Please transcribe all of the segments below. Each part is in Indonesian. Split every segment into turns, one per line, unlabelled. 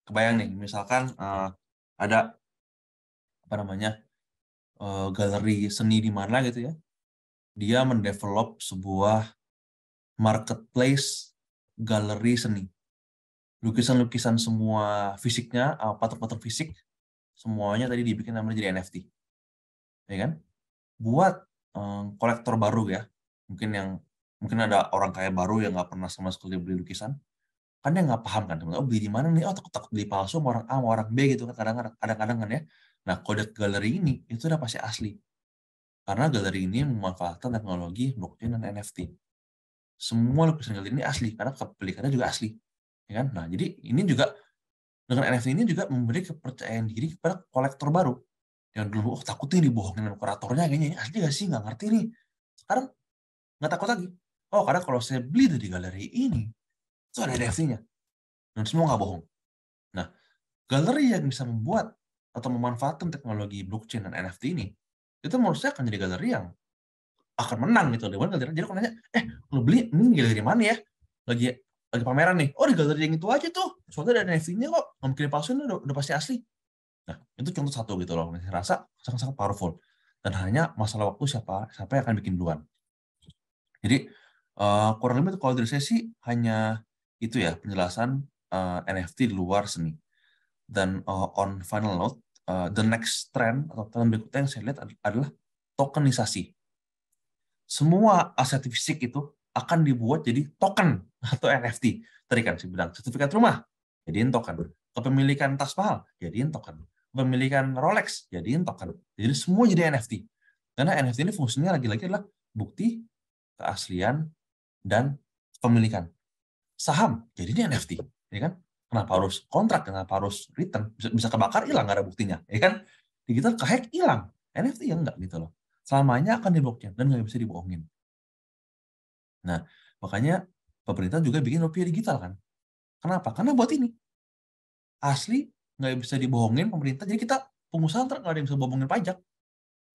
kebayang nih, misalkan ada apa namanya galeri seni di mana gitu ya, dia mendevelop sebuah marketplace galeri seni. Lukisan-lukisan semua fisiknya, patung-patung fisik, semuanya tadi dibikin namanya jadi NFT. Ya kan? Buat kolektor baru ya, mungkin ada orang kaya baru yang nggak pernah sama sekali beli lukisan, kan dia nggak paham kan, oh beli di mana nih, oh takut beli palsu sama orang A sama orang B gitu kan, kadang-kadang kan ya. Nah, kode galeri ini itu udah pasti asli, karena galeri ini memanfaatkan teknologi blockchain dan NFT. Semua lukisan galeri ini asli, karena kepemilikannya juga asli, ya kan? Nah, jadi ini juga dengan NFT ini juga memberi kepercayaan diri kepada kolektor baru yang dulu takut nih dibohongin sama kuratornya, kayaknya ini asli gak sih, nggak ngerti nih. Sekarang nggak takut lagi, oh karena kalau saya beli dari galeri ini itu ada NFT-nya dan semua nggak bohong. Nah, galeri yang bisa membuat atau memanfaatkan teknologi blockchain dan NFT ini, itu menurut saya akan jadi galeri yang akan menang gitu. Dimana galeri, jadi kalau nanya, lu beli ini galeri mana ya? Lagi pameran nih, oh di galeri yang itu aja tuh, soalnya ada NFT-nya kok, nggak mungkin palsu, udah pasti asli. Nah, itu contoh satu gitu loh, saya rasa sangat-sangat powerful. Dan hanya masalah waktu siapa yang akan bikin duluan. Jadi, kurang lebih kalau dari saya sih hanya itu ya, penjelasan NFT di luar seni. Dan on final note, the next trend atau tren berikutnya yang saya lihat adalah tokenisasi. Semua aset fisik itu akan dibuat jadi token atau NFT. Tadi kan saya bilang, sertifikat rumah, jadiin token. Kepemilikan tas mahal, jadiin token. Kepemilikan Rolex, jadiin token. Jadi semua jadi NFT. Karena NFT ini fungsinya lagi-lagi adalah bukti keaslian dan kepemilikan. Saham, jadinya NFT. Ya kan? Kenapa harus kontrak? Kenapa harus return? Bisa kebakar, hilang, nggak ada buktinya. Ya kan? Digital kehack, hilang. NFT ya enggak gitu loh. Selamanya akan di blockchain dan nggak bisa dibohongin. Nah, makanya pemerintah juga bikin rupiah digital kan. Kenapa? Karena buat ini. Asli, nggak bisa dibohongin pemerintah. Jadi kita pengusaha ntar nggak ada yang bisa bohongin pajak.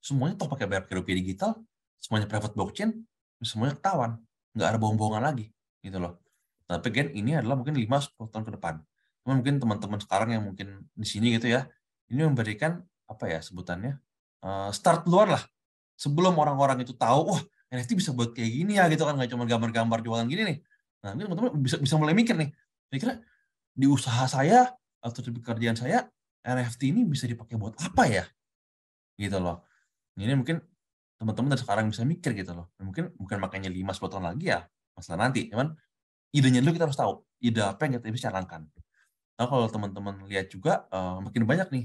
Semuanya toh pakai bayar rupiah digital, semuanya private blockchain, semuanya ketahuan. Nggak ada bohong-bohongan lagi. Gitu loh. Tapi kan ini adalah mungkin 5-10 tahun ke depan. Cuma mungkin teman-teman sekarang yang mungkin di sini gitu ya, ini memberikan apa ya sebutannya, start duluan lah. Sebelum orang-orang itu tahu, wah NFT bisa buat kayak gini ya gitu kan, nggak cuma gambar-gambar jualan gini nih. Nah, mungkin teman-teman bisa mulai mikir nih, kira-kira di usaha saya atau di pekerjaan saya, NFT ini bisa dipakai buat apa ya? Gitu loh. Ini mungkin teman-teman dari sekarang bisa mikir gitu loh. Mungkin bukan makanya 5-10 tahun lagi ya, masalah nanti. Cuman idenya dulu kita harus tahu, ide apa yang kita bisa jalankan. Nah, kalau teman-teman lihat juga, makin banyak nih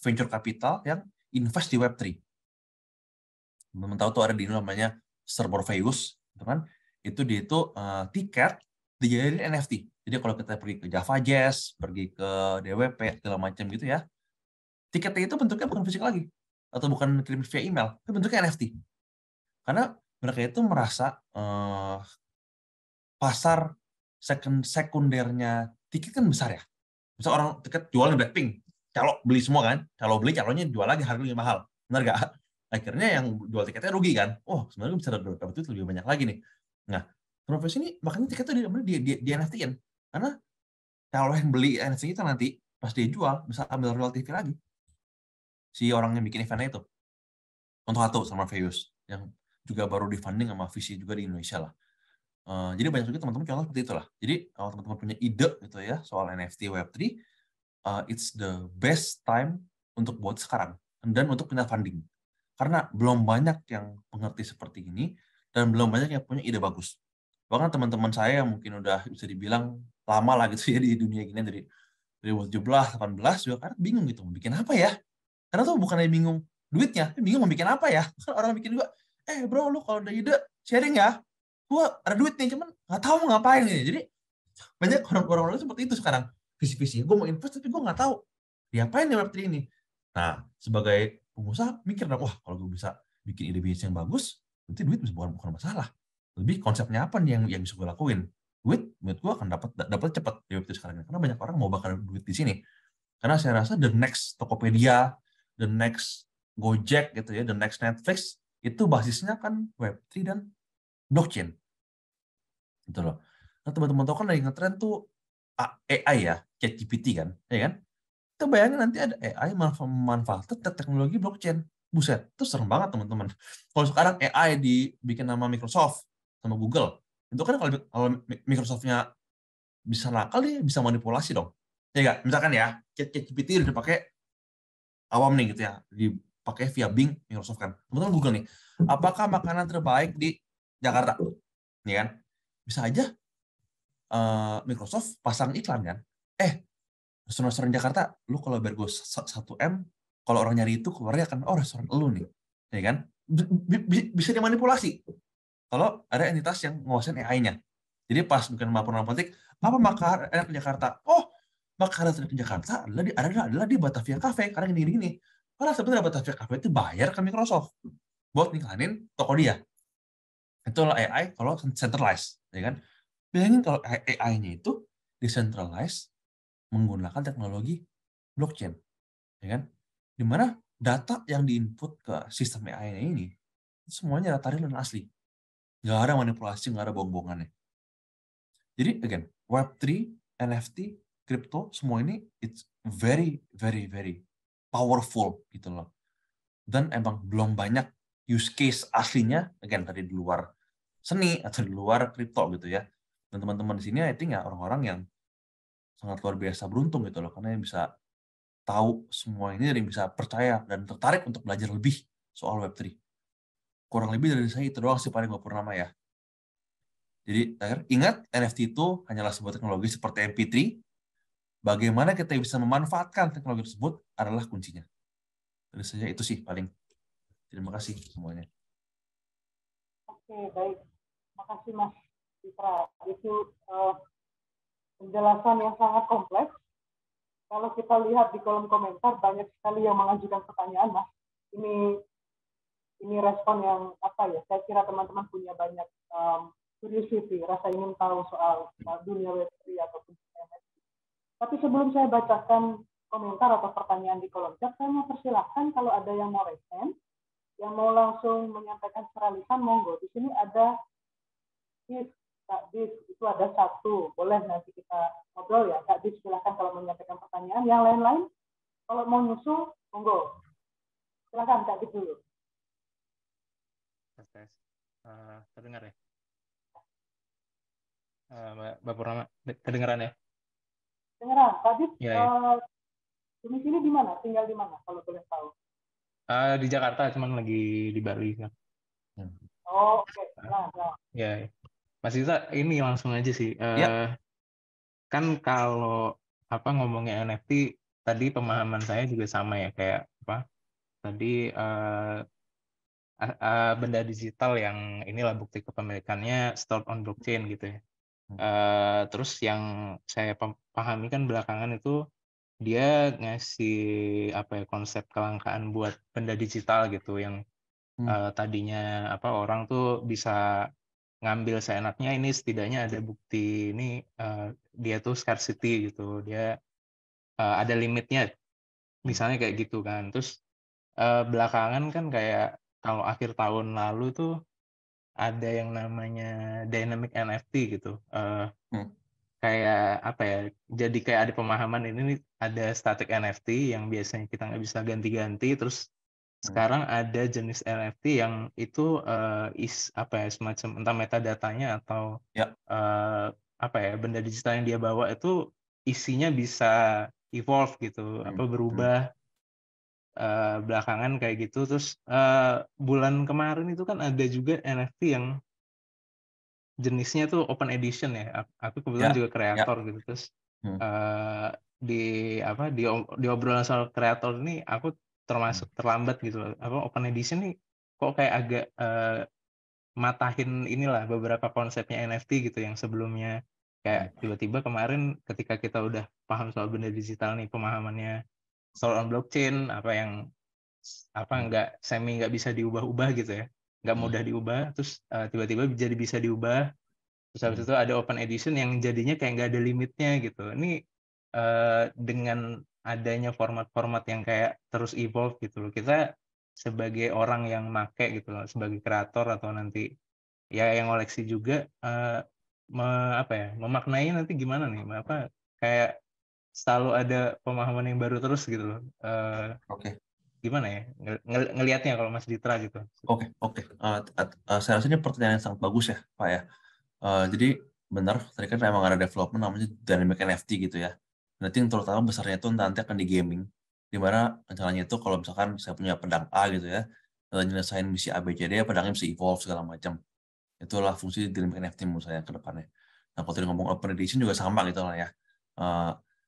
venture capital yang invest di Web3. Teman-teman tahu tuh ada di namanya Sir Morpheus, gitu kan? Itu dia itu tiket dijadiin NFT. Jadi kalau kita pergi ke Java Jazz, pergi ke DWP, segala macam gitu ya, tiketnya itu bentuknya bukan fisik lagi, atau bukan kirim via email, tapi bentuknya NFT. Karena mereka itu merasa pasar sekundernya tiket kan besar ya. Misal orang tiket jualnya Blackpink, calo beli semua kan, calo beli calonnya jual lagi harganya lebih mahal, benar gak? Akhirnya yang jual tiketnya rugi kan. Oh sebenarnya bisa dapat duit lebih banyak lagi nih. Nah, profesi ini makanya tiketnya di NFT-in, karena kalau yang beli NFT itu nanti pas dia jual bisa ambil royalti lagi si orang yang bikin eventnya itu. Untuk satu sama Veus yang juga baru di funding sama VC juga di Indonesia lah. Jadi banyak juga teman-teman contoh seperti itulah. Jadi kalau teman-teman punya ide gitu ya soal NFT Web3, it's the best time untuk buat sekarang dan untuk punya funding. Karena belum banyak yang mengerti seperti ini dan belum banyak yang punya ide bagus. Bahkan teman-teman saya yang mungkin udah bisa dibilang lama lah gitu ya di dunia gini dari 2017, 18 juga karena bingung gitu, mau bikin apa ya? Karena tuh bukannya bingung duitnya, tapi bingung mau bikin apa ya? Kan orang bikin juga, bro lu kalau ada ide sharing ya, gua ada duit nih cuman nggak tahu mau ngapain nih. Jadi banyak orang-orang seperti itu sekarang, visi-visi gue mau invest tapi gue nggak tahu diapain nih Web3 ini. Nah, sebagai pengusaha mikir dong, wah kalau gue bisa bikin ide bisnis yang bagus, berarti duit bukan masalah. Lebih konsepnya apa nih yang bisa gue lakuin? Duit gue akan dapat cepat di Web3 sekarang ini. Karena banyak orang mau bakar duit di sini. Karena saya rasa the next Tokopedia, the next Gojek gitu ya, the next Netflix itu basisnya kan Web3 dan blockchain. Gitu loh. Nah, teman-teman tahu kan lagi ngetrend tuh AI ya, ChatGPT kan, ya kan? Kita bayangin nanti ada AI memanfaatkan teknologi blockchain. Buset, itu serem banget teman-teman. Kalau sekarang AI dibikin nama Microsoft sama Google, itu kan kalau Microsoft-nya bisa nakal, dia bisa manipulasi dong. Ya nggak? Misalkan ya, ChatGPT udah dipakai awam nih gitu ya, dipakai via Bing Microsoft kan. Teman-teman Google nih, apakah makanan terbaik di Jakarta? Ya kan? Bisa aja Microsoft pasang iklan kan. Restoran-restoran Jakarta, lu kalau bayar gue 1 M, kalau orang nyari itu keluarnya kan, oh restoran lu nih, ya kan? Bisa dimanipulasi kalau ada entitas yang nguasain AI-nya. Jadi pas bukan laporan politik, apa makanan enak di Jakarta? Oh, makanan enak di Jakarta adalah di Batavia Cafe, karena gini-gini. Karena sebenarnya Batavia Cafe itu bayar ke Microsoft buat ngiklanin toko dia. Itulah AI kalau centralized, ya kan? Bayangin kalau AI-nya itu decentralized menggunakan teknologi blockchain, ya kan? Dimana data yang diinput ke sistem AI ini semuanya data real dan asli, nggak ada manipulasi, nggak ada bohong-bohongannya. Jadi again, Web3, NFT, crypto, semua ini it's very very very powerful gitu loh. Dan emang belum banyak use case aslinya, again tadi di luar seni atau di luar kripto gitu ya. Dan teman-teman di sini I think ya orang-orang yang sangat luar biasa beruntung gitu loh, karena yang bisa tahu semua ini dan bisa percaya dan tertarik untuk belajar lebih soal Web3. Kurang lebih dari saya itu doang sih paling Mbak Purnama ya. Jadi ingat, NFT itu hanyalah sebuah teknologi seperti MP3. Bagaimana kita bisa memanfaatkan teknologi tersebut adalah kuncinya. Dari saya itu sih paling. Terima kasih semuanya.
Oke, baik. Makasih Mas Citra. Itu penjelasan yang sangat kompleks. Kalau kita lihat di kolom komentar, banyak sekali yang mengajukan pertanyaan, Mas. Ini respon yang apa ya? Saya kira teman-teman punya banyak curiosity, rasa ingin tahu soal dunia Web3 ataupun NFT. Tapi sebelum saya bacakan komentar atau pertanyaan di kolom chat, saya mau persilahkan kalau ada yang mau raise hand, yang mau langsung menyampaikan secara lisan, monggo. Di sini ada Kak Dis, itu ada satu. Boleh nanti kita ngobrol ya. Kak Dis, silakan kalau menyampaikan pertanyaan. Yang lain-lain, kalau mau nyusul, monggo. Silakan Kak Dis dulu.
Terdengar ya? Mbak Purnama, kedengaran ya?
Dengeran, Kak Dis,
Ya.
sini di mana? Tinggal di mana kalau boleh tahu?
Di Jakarta, cuman lagi di Bali kan.
Oh, oke. Nah.
Ya. Mas Ita, ini langsung aja sih.
Ya.
Kan kalau ngomongnya NFT, tadi pemahaman saya juga sama ya, kayak tadi benda digital yang inilah bukti kepemilikannya stored on blockchain gitu ya. Terus yang saya pahami kan belakangan itu dia ngasih konsep kelangkaan buat benda digital gitu yang tadinya orang tuh bisa ngambil seenaknya, ini setidaknya ada bukti ini dia tuh scarcity gitu, dia ada limitnya misalnya kayak gitu kan. Terus belakangan kan kayak kalau akhir tahun lalu tuh ada yang namanya dynamic NFT gitu. Kayak jadi kayak ada pemahaman ini ada static NFT yang biasanya kita nggak bisa ganti-ganti, terus sekarang ada jenis NFT yang itu semacam entah metadatanya atau benda digital yang dia bawa itu isinya bisa evolve gitu, berubah belakangan kayak gitu. Terus bulan kemarin itu kan ada juga NFT yang jenisnya tuh open edition ya. Aku kebetulan juga kreator gitu. Terus di obrolan soal kreator ini aku termasuk terlambat gitu. Open edition nih kok kayak agak matahin inilah beberapa konsepnya NFT gitu yang sebelumnya kayak tiba-tiba kemarin ketika kita udah paham soal benda digital nih, pemahamannya soal on blockchain yang nggak bisa diubah-ubah gitu ya, nggak mudah diubah, terus tiba-tiba jadi bisa diubah. Terus habis itu ada open edition yang jadinya kayak nggak ada limitnya gitu. Ini dengan adanya format-format yang kayak terus evolve gitu loh, kita sebagai orang yang make gitu loh, sebagai kreator atau nanti ya yang koleksi juga memaknai nanti gimana nih kayak selalu ada pemahaman yang baru terus gitu loh.
Oke.
Gimana ya ngelihatnya kalau Mas Ditra gitu?
Oke. Saya rasa ini pertanyaan yang sangat bagus ya, Pak ya. Jadi benar, tadi kan emang ada development namanya dynamic NFT gitu ya. Nanti yang terutama besarnya itu nanti akan di gaming. Dimana rencananya itu kalau misalkan saya punya pedang A gitu ya, nyelesain misi ABCD, pedangnya bisa evolve segala macam. Itulah fungsi dynamic NFT menurut saya ke depannya. Nah, kalau tadi ngomong open edition juga sama gitu lah ya.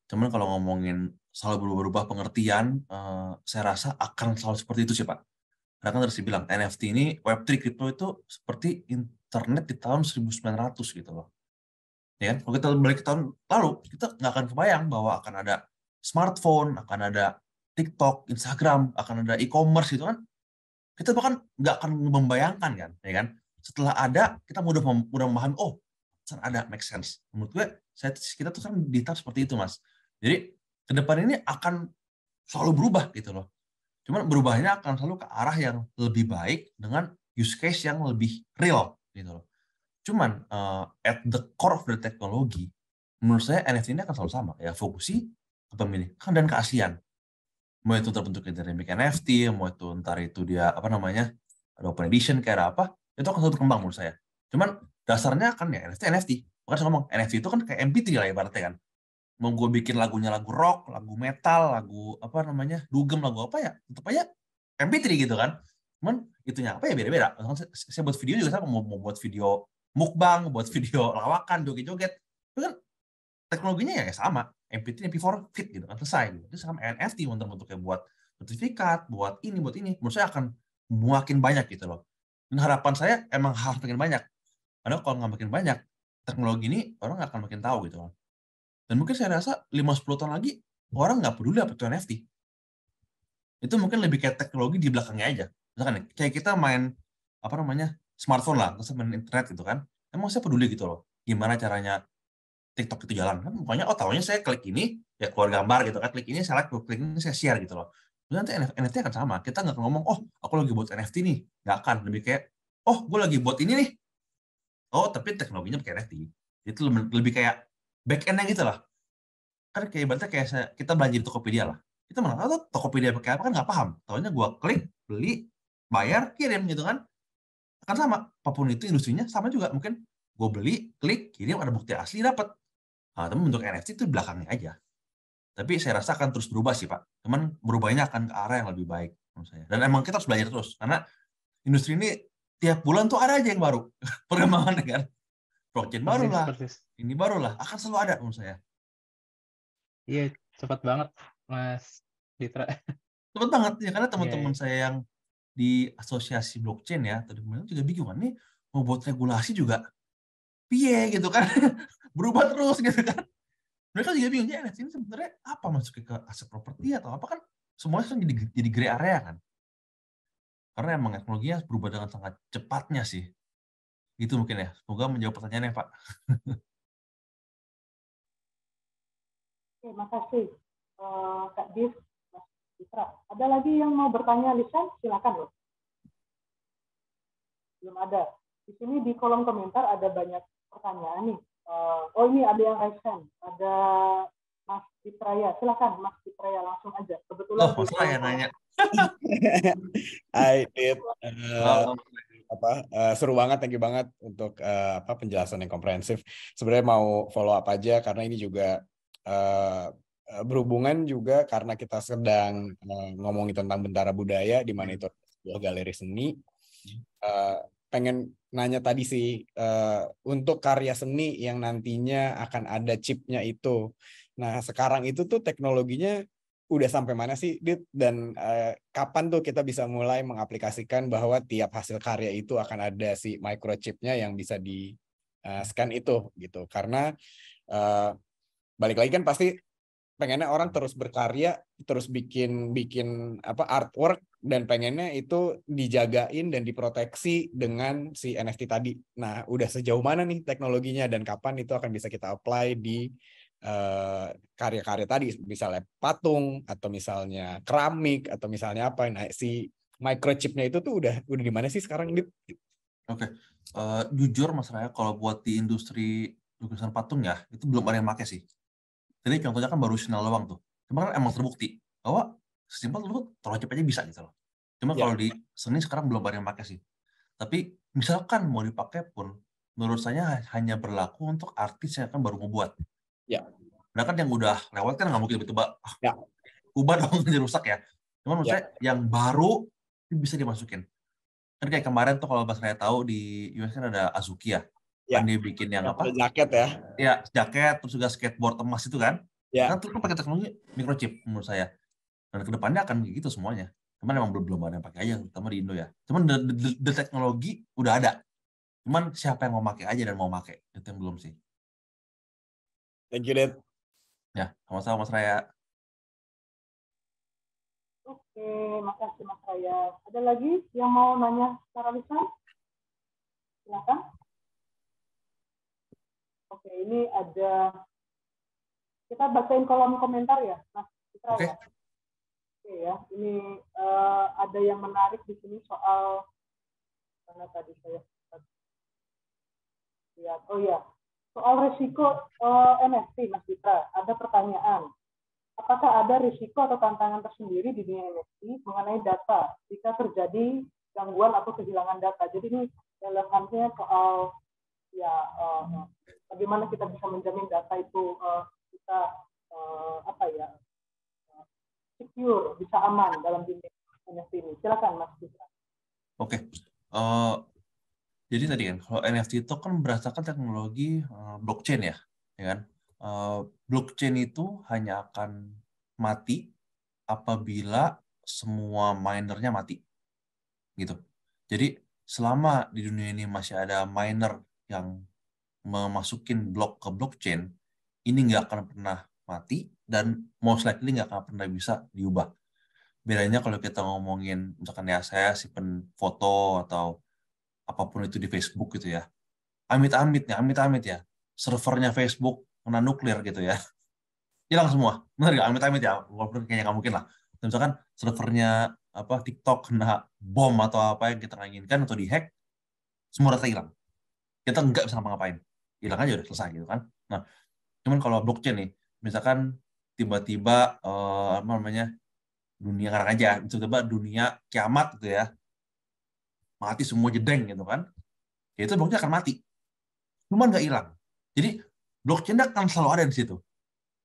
Cuman kalau ngomongin selalu berubah pengertian, saya rasa akan selalu seperti itu sih, Pak. Karena kan harus dibilang, NFT ini, Web3 crypto itu seperti internet di tahun 1900 gitu loh. Ya kan? Kalau kita balik ke tahun lalu, kita nggak akan kebayang bahwa akan ada smartphone, akan ada TikTok, Instagram, akan ada e-commerce gitu kan. Kita bahkan nggak akan membayangkan kan, ya kan? Setelah ada, kita mudah memahami, oh, ada, make sense. Menurut gue, kita tuh kan di tahap seperti itu, Mas. Jadi, ke depan ini akan selalu berubah gitu loh. Cuman berubahnya akan selalu ke arah yang lebih baik dengan use case yang lebih real gitu loh. Cuman at the core of the technology, menurut saya NFT ini akan selalu sama ya, fokusi kepemilikan dan keaslian. Mau itu terbentuknya dari dynamic NFT, mau itu ntar itu dia apa namanya ada open edition kayak apa, itu akan selalu berkembang menurut saya. Cuman dasarnya kan ya NFT. Bukan saya ngomong NFT itu kan kayak MP3 lah ibaratnya kan. Mau gue bikin lagunya lagu rock, lagu metal, lagu apa namanya dugem, lagu apa ya, tetap aja MP3 gitu kan. Cuman itunya apa ya beda-beda. Saya buat video juga, saya mau buat video mukbang, buat video lawakan, joget-joget, itu kan teknologinya ya sama, MP3, MP4 fit gitu kan, selesai gitu. Itu sama NFT bentuknya buat sertifikat, buat ini, menurut saya akan makin banyak gitu loh. Dan harapan saya emang harus makin banyak. Karena kalau nggak makin banyak, teknologi ini orang nggak akan makin tahu gitu loh. Dan mungkin saya rasa 5-10 tahun lagi, orang nggak peduli apa itu NFT. Itu mungkin lebih kayak teknologi di belakangnya aja. Misalkan kayak kita main, apa namanya, smartphone lah, terus main internet gitu kan. Emang saya peduli gitu loh. Gimana caranya TikTok itu jalan. Kan pokoknya, oh tahunya saya klik ini, ya keluar gambar gitu kan. Klik ini, saya like, klik ini, saya share gitu loh. Terus nanti NFT akan sama. Kita nggak akan ngomong, oh aku lagi buat NFT nih. Nggak akan. Lebih kayak, oh gue lagi buat ini nih. Oh tapi teknologinya pakai NFT. Itu lebih kayak back end-nya gitu lah. Kan kayak ibaratnya kayak kita belanja di Tokopedia lah. Kita mana tahu Tokopedia pakai apa kan nggak paham. Taunya gue klik, beli, bayar, kirim gitu kan. Akan sama. Apapun itu industrinya sama juga. Mungkin gue beli, klik, kirim, ada bukti asli, dapat. Nah, tapi bentuk NFT itu belakangnya aja. Tapi saya rasa akan terus berubah sih, Pak. Cuman berubahnya akan ke arah yang lebih baik menurut saya. Dan emang kita harus belajar terus. Karena industri ini tiap bulan tuh ada aja yang baru. Perkembangannya kan. Blockchain baru lah. Ini baru lah. Akan selalu ada menurut saya.
Iya, cepat banget, Mas Ditra.
Cepat banget. Ya, karena teman-teman saya yang di asosiasi blockchain ya, tadi kemarin juga bingung kan. Nih, mau buat regulasi juga piye gitu kan. Berubah terus gitu kan. Mereka juga bingung, ya NFT ini sebenarnya apa, masuknya ke aset properti atau apa, kan semuanya kan jadi gray area kan. Karena emang teknologinya berubah dengan sangat cepatnya sih. Itu mungkin ya. Semoga menjawab pertanyaannya, Pak.
Oke, makasih Kak Div, Mas Ditra. Ada lagi yang mau bertanya, Lisan? Silakan loh. Belum ada. Di sini di kolom komentar ada banyak pertanyaan nih. Oh ini ada yang raise hand. Ada Mas Ditraya. Silakan Mas Ditraya, langsung aja. Kebetulan
Mas saya nanya.
Hai Dit. Seru banget, thank you banget untuk penjelasan yang komprehensif. Sebenarnya mau follow up aja karena ini juga berhubungan juga karena kita sedang ngomongin tentang Bentara Budaya di mana itu sebuah galeri seni. Pengen nanya tadi sih untuk karya seni yang nantinya akan ada chipnya itu. Nah sekarang itu tuh teknologinya udah sampai mana sih, Dit? Dan kapan tuh kita bisa mulai mengaplikasikan bahwa tiap hasil karya itu akan ada si microchipnya yang bisa di scan itu gitu? Karena balik lagi kan pasti pengennya orang terus berkarya, terus bikin artwork, dan pengennya itu dijagain dan diproteksi dengan si NFT tadi. Nah, udah sejauh mana nih teknologinya dan kapan itu akan bisa kita apply di karya-karya tadi, misalnya patung atau misalnya keramik atau misalnya apa. Nah, si microchipnya itu tuh udah di mana sih sekarang, Dit?
Oke. Jujur Mas Raya, kalau buat di industri lukisan patung ya, itu belum ada yang pakai sih. Jadi contohnya kan baru Chanel doang tuh. Cuma kan emang terbukti bahwa sesimpel lu taruh chip aja bisa gitu loh. Cuma
Ya.
kalau di seni sekarang belum banyak yang pakai sih. Tapi misalkan mau dipakai pun, menurut saya hanya berlaku untuk artis yang kan baru ngebuat.
Ya.
Nah kan yang udah lewat kan nggak mungkin tiba-tiba
Ya.
ubah dong jadi rusak ya. Cuma menurut
Ya.
saya yang baru itu bisa dimasukin. Kan kayak kemarin tuh kalau saya tahu di US kan ada Azuki ya.
Ya.
Kan dia bikin yang apa?
Jaket ya.
Ya, jaket, terus juga skateboard emas itu kan.
Ya.
Kan itu kan pakai teknologi microchip menurut saya. Dan kedepannya akan kayak gitu semuanya. Cuman emang belum ada yang pakai aja, terutama di Indo ya. Cuman the teknologi udah ada. Cuman siapa yang mau pakai aja dan mau pakai. Itu yang belum sih.
Thank you, Dad.
Ya, sama-sama Mas Raya.
Oke, makasih Mas Raya. Ada lagi yang mau nanya secara lisan? Silakan. Oke, ini ada, kita bacain kolom komentar ya, Mas Citra
Oke.
ya. Oke ya, ini ada yang menarik di sini soal mana tadi saya lihat. Oh ya, soal risiko NFT, Mas Citra. Ada pertanyaan. Apakah ada risiko atau tantangan tersendiri di dunia NFT mengenai data jika terjadi gangguan atau kehilangan data? Jadi ini relevansinya soal ya bagaimana kita bisa menjamin data itu kita secure, bisa aman dalam dunia NFT ini. Silakan Mas Citra.
Oke. Jadi tadi kan kalau NFT itu kan berdasarkan teknologi blockchain ya kan? Blockchain itu hanya akan mati apabila semua minernya mati, gitu. Jadi selama di dunia ini masih ada miner yang memasukin blok ke blockchain, ini nggak akan pernah mati dan most likely nggak akan pernah bisa diubah. Bedanya kalau kita ngomongin misalkan ya saya simpen foto atau apapun itu di Facebook gitu ya. Amit-amit ya. Servernya Facebook kena nuklir gitu ya. Hilang semua. Benar nggak? Amit-amit ya. Walaupun kayaknya nggak mungkin lah. Misalkan servernya TikTok kena bom atau apa yang kita nggak inginkan atau dihack, semua data hilang. Kita nggak bisa ngapa-ngapain. Hilang aja udah selesai gitu kan. Nah, cuman kalau blockchain nih, misalkan tiba-tiba dunia sekarang aja, tiba-tiba dunia kiamat gitu ya, mati semua jedeng gitu kan, ya itu blockchain akan mati. Cuman nggak hilang. Jadi blockchain akan selalu ada di situ.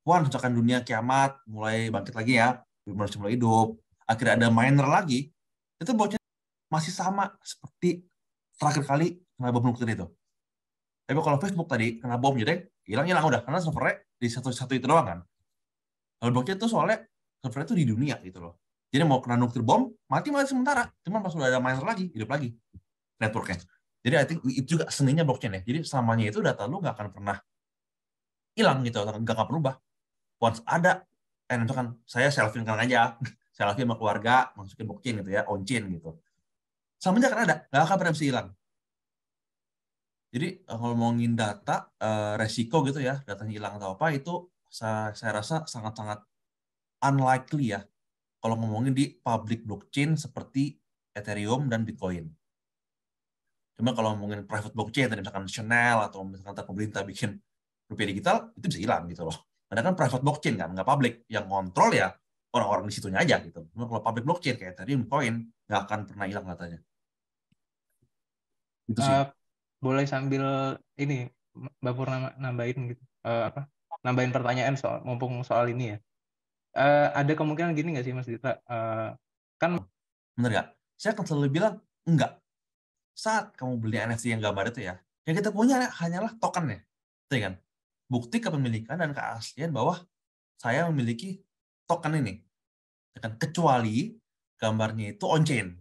Wah, misalkan dunia kiamat mulai bangkit lagi ya, manusia mulai hidup, akhirnya ada miner lagi, itu blockchain masih sama seperti terakhir kali kena bom nuklir itu. Tapi kalau Facebook tadi kena bom jedeng, hilang udah, karena servernya di satu itu doang kan. Kalau blockchain itu soalnya servernya itu di dunia gitu loh. Jadi mau kena nuklir bom, mati sementara. Cuman pas udah ada miner lagi, hidup lagi networknya. Jadi I think itu juga seninya blockchain ya. Jadi selamanya itu data lu nggak akan pernah hilang gitu, nggak akan berubah. Once ada, misalkan saya selfie kan aja, selfie sama keluarga, masukin blockchain gitu ya, on-chain gitu. Selamanya akan ada, nggak akan pernah bisa hilang. Jadi ngomongin data, resiko gitu ya, datanya hilang atau apa, itu saya rasa sangat-sangat unlikely ya, kalau ngomongin di public blockchain seperti Ethereum dan Bitcoin. Cuma kalau ngomongin private blockchain, misalkan Chanel atau misalkan pemerintah bikin rupiah digital, itu bisa hilang gitu loh. Karena kan private blockchain kan, nggak public. Yang kontrol ya orang-orang di situnya aja gitu. Cuma kalau public blockchain kayak Ethereum, Bitcoin, nggak akan pernah hilang katanya. Itu sih.
Boleh sambil ini Mbak Purna nambahin gitu, nambahin pertanyaan mumpung soal ini ya. Ada kemungkinan gini nggak sih Mas Dita? Kan
bener nggak? Saya akan selalu bilang enggak. Saat kamu beli NFT yang gambar itu ya, yang kita punya hanyalah tokennya, itu kan? Bukti kepemilikan dan keaslian bahwa saya memiliki token ini, kan? Kecuali gambarnya itu on-chain.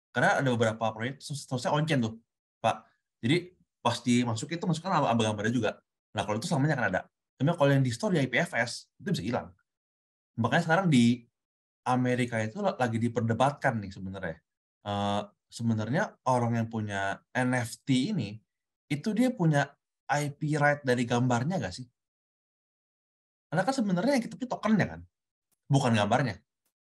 Karena ada beberapa proyek selesai on-chain tuh, Pak. Jadi pas dimasukin itu masukkan gambarnya juga. Nah kalau itu selamanya akan ada. Cuma kalau yang di store di IPFS itu bisa hilang. Makanya sekarang di Amerika itu lagi diperdebatkan nih sebenarnya. Sebenarnya orang yang punya NFT ini, itu dia punya IP right dari gambarnya nggak sih? Karena kan sebenarnya yang kita punya tokennya kan, bukan gambarnya.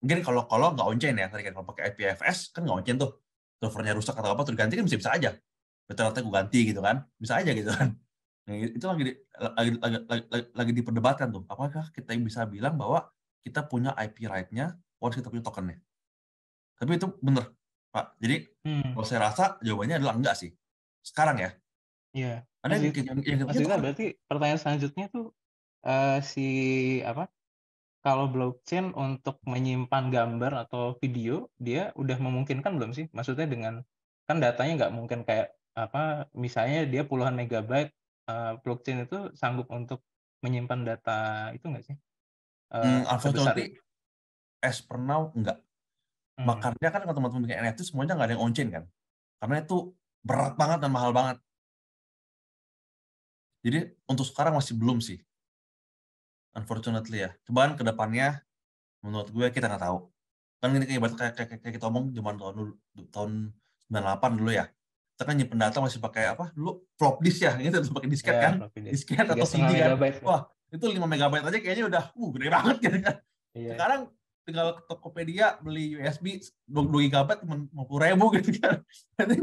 Mungkin kalau nggak on-chain ya, tadi kan kalau pakai IPFS kan nggak on-chain tuh. Servernya rusak atau apa, terus ganti kan bisa aja. Betul-betul gue ganti gitu kan, bisa aja gitu kan. Nah, itu lagi diperdebatkan tuh. Apakah kita bisa bilang bahwa kita punya IP right-nya once kita punya tokennya? Tapi itu bener, Pak. Jadi kalau saya rasa jawabannya adalah enggak sih. Sekarang ya.
Iya.
Ada
Mas
yang
Mas Dita, berarti pertanyaan selanjutnya tuh si apa? Kalau blockchain untuk menyimpan gambar atau video, dia udah memungkinkan belum sih? Maksudnya dengan kan datanya nggak mungkin kayak apa? Misalnya dia puluhan megabyte, blockchain itu sanggup untuk menyimpan data itu nggak sih? Sebesar
unfortunately,
itu?
as per now, enggak. Makanya kan kalau teman-teman bikin NFT semuanya nggak ada yang on-chain kan. Karena itu berat banget dan mahal banget. Jadi untuk sekarang masih belum sih. Unfortunately ya. Cuman ke depannya menurut gue kita nggak tahu. Kan ini kayak kita omong zaman tahun 98 dulu ya. Kita kan nyimpen data masih pakai apa? Dulu flop disk ya, gitu pakai disket
Ya,
kan.
floppy disk.
Disket atau
3,5
CD kan.
megabyte.
Wah, itu 5 megabyte aja kayaknya udah gede banget gitu kan.
Iya.
Sekarang tinggal ke Tokopedia beli USB 2 GB cuma 50.000 gitu kan. Jadi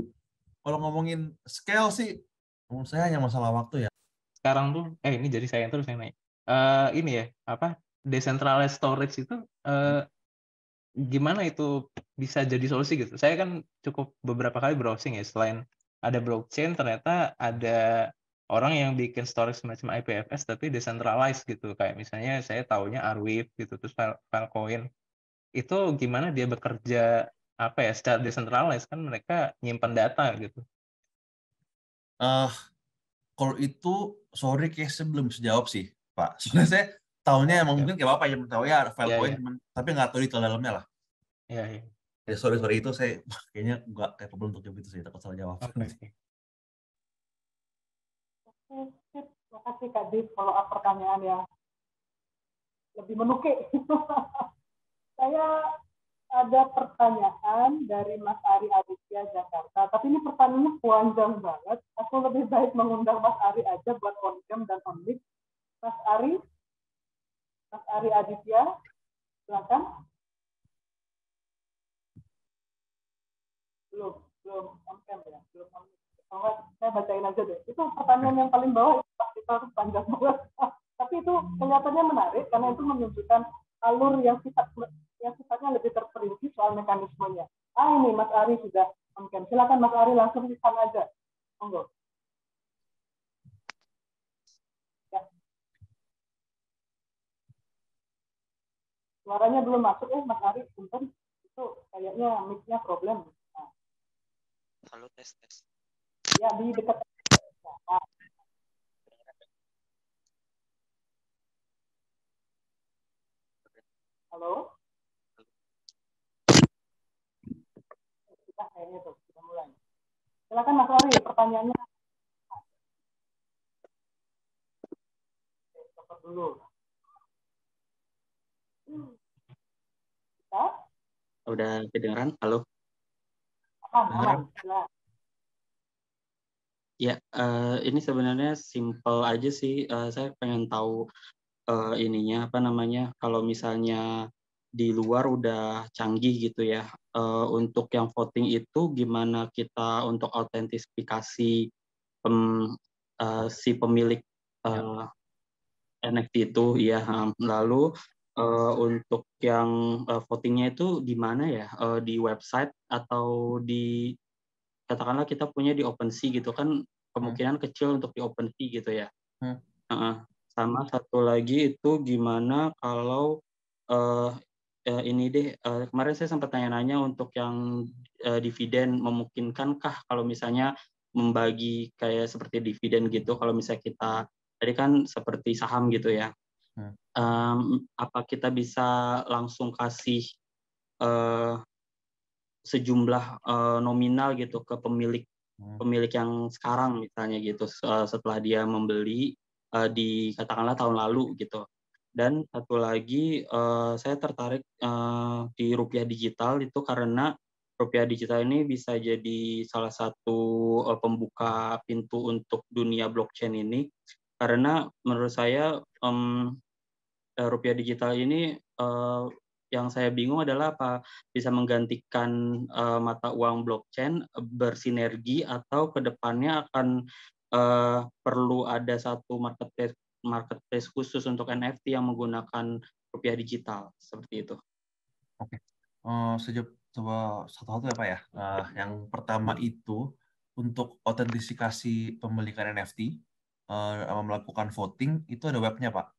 kalau ngomongin scale sih menurut saya hanya masalah waktu ya.
Sekarang tuh ini jadi saya terus yang nanya. Ini ya, apa? Decentralized storage itu gimana itu bisa jadi solusi gitu? Saya kan cukup beberapa kali browsing ya, selain ada blockchain ternyata ada orang yang bikin storage semacam IPFS tapi decentralized gitu. Kayak misalnya saya taunya Arweave gitu, terus Filecoin. Itu gimana dia bekerja apa ya secara decentralized, kan mereka nyimpan data gitu.
Kalau itu sorry kayak saya belum bisa jawab sih, Pak. Soalnya saya tahunya emang
Oke.
mungkin kayak apa ya, tahu ya ada file
Iya,
coin
iya.
tapi nggak tahu detail dalamnya lah.
Iya, iya.
Ya sorry itu saya kayaknya nggak capable untuk jawab itu sih, takut salah jawab.
Oke.
Sip. Terima kasih Kak Div, follow up pertanyaan yang lebih menukik. Saya ada pertanyaan dari Mas Ari Aditya Jakarta, tapi ini pertanyaannya panjang banget. Aku lebih baik mengundang Mas Ari aja buat on-cam dan on-mic. Mas Ari Aditya, silakan. Belum on-cam ya, belum on-mic. Kalau saya bacain aja deh. Itu pertanyaan yang paling bawah itu pasti panjang banget. Tapi itu kelihatannya menarik karena itu menunjukkan alur yang sifatnya lebih terperinci soal mekanismenya. Ini Mas Ari sudah on-cam. Silakan Mas Ari langsung di sana aja. Monggo. Ya. Suaranya belum masuk Mas Ari. Punten. Itu kayaknya mic-nya problem. Nah.
Halo, tes.
Ya, di dekat. Nah. Halo? Kita kayaknya tuh, kita mulai. Silakan Mas Ari, pertanyaannya. Oke, dulu. Kita?
Udah kedengeran? Halo?
Aman.
Ya, ini sebenarnya simple aja sih. Saya pengen tahu ininya, apa namanya, kalau misalnya di luar udah canggih gitu ya, untuk yang voting itu gimana kita untuk autentifikasi si pemilik NFT itu, ya. Lalu untuk yang votingnya itu di mana ya? Di website atau di katakanlah kita punya di OpenSea gitu kan, kemungkinan kecil untuk di OpenSea gitu ya. Sama satu lagi itu gimana kalau ini deh, kemarin saya sempat tanya-nanya untuk yang dividen, memungkinkankah kalau misalnya membagi kayak seperti dividen gitu, kalau misalnya kita tadi kan seperti saham gitu ya, apa kita bisa langsung kasih sejumlah nominal gitu ke pemilik yang sekarang misalnya gitu, setelah dia membeli di katakanlah tahun lalu gitu. Dan satu lagi saya tertarik di rupiah digital itu karena rupiah digital ini bisa jadi salah satu pembuka pintu untuk dunia blockchain ini, karena menurut saya rupiah digital ini yang saya bingung adalah apa bisa menggantikan mata uang blockchain bersinergi atau kedepannya akan perlu ada satu marketplace khusus untuk NFT yang menggunakan rupiah digital seperti itu.
Oke. Satu-satu ya Pak ya. Yang pertama itu untuk otentifikasi pemilikan NFT melakukan voting itu ada webnya Pak.